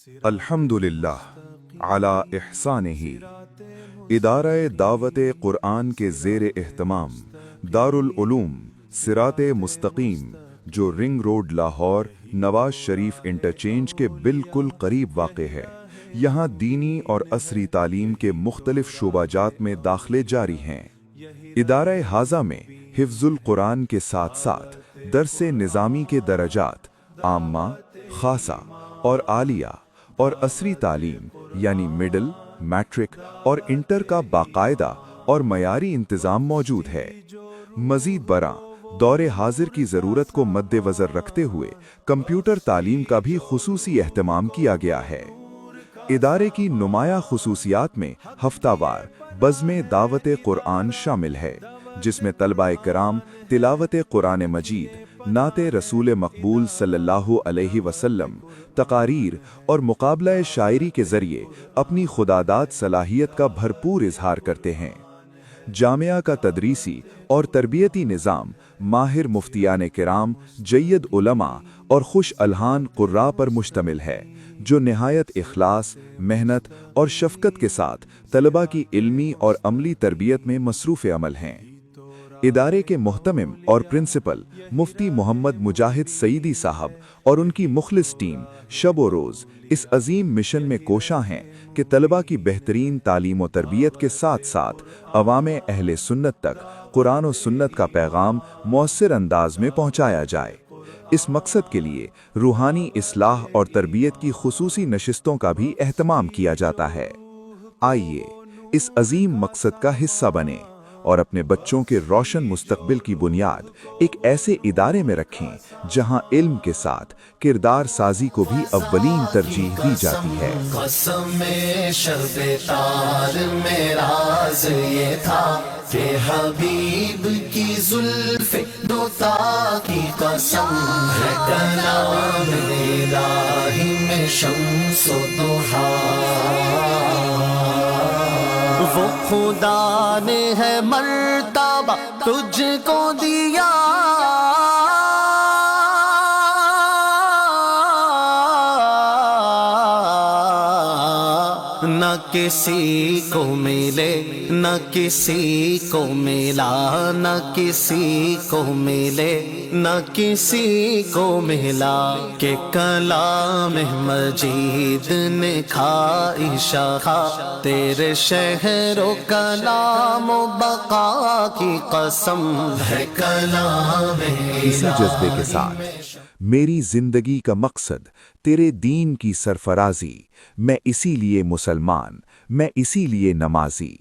الحمدللہ علی احسانہ ادارہ دعوت قرآن کے زیر اہتمام دارالعلوم صراط مستقیم جو ring road Lahore Nawaz Sharif interchange کے بالکل قریب واقع ہے، یہاں دینی اور عصری تعلیم کے مختلف شعبہ جات میں داخلے جاری ہیں۔ ادارہ حاضہ میں حفظ القرآن کے ساتھ ساتھ درس نظامی کے درجات عامہ، خاصہ اور عالیہ اور عصری تعلیم یعنی مڈل، میٹرک اور انٹر کا باقاعدہ اور معیاری انتظام موجود ہے۔ مزید برآں دور حاضر کی ضرورت کو مد نظر رکھتے ہوئے کمپیوٹر تعلیم کا بھی خصوصی اہتمام کیا گیا ہے۔ ادارے کی نمایاں خصوصیات میں ہفتہ وار بزم دعوت قرآن شامل ہے، جس میں طلبہ کرام تلاوت قرآن مجید، نعت رسول مقبول صلی اللہ علیہ وسلم، تقاریر اور مقابلہ شاعری کے ذریعے اپنی خداداد صلاحیت کا بھرپور اظہار کرتے ہیں۔ جامعہ کا تدریسی اور تربیتی نظام ماہر مفتیان کرام، جید علماء اور خوش الحان قراء پر مشتمل ہے، جو نہایت اخلاص، محنت اور شفقت کے ساتھ طلباء کی علمی اور عملی تربیت میں مصروف عمل ہیں۔ ادارے کے محتمم اور پرنسپل مفتی محمد مجاہد سعیدی صاحب اور ان کی مخلص ٹیم شب و روز اس عظیم مشن میں کوشاں ہیں کہ طلباء کی بہترین تعلیم و تربیت کے ساتھ ساتھ عوام اہل سنت تک قرآن و سنت کا پیغام مؤثر انداز میں پہنچایا جائے۔ اس مقصد کے لیے روحانی اصلاح اور تربیت کی خصوصی نشستوں کا بھی اہتمام کیا جاتا ہے۔ آئیے اس عظیم مقصد کا حصہ بنیں اور اپنے بچوں کے روشن مستقبل کی بنیاد ایک ایسے ادارے میں رکھیں جہاں علم کے ساتھ کردار سازی کو بھی اولین ترجیح دی جاتی ہے۔ قسم شب تار میں راز یہ تھا کہ حبیب کی زلف دوتا کی قسم ہے، کلام الہی میں شمس و ضحیٰ وہ خدا نے ہے مرتبہ تجھ کو دیا، نہ کسی کو ملے نہ کسی کو ملا، نہ کسی کو ملے نہ کسی کو ملا، کہ کلام مجید نے کھائی شاخا تیرے شہر و کلام و بقا کی قسم ہے، کلام اسی جذبے کے ساتھ میری زندگی کا مقصد تیرے دین کی سرفرازی، میں اسی لیے مسلمان، میں اسی لیے نمازی۔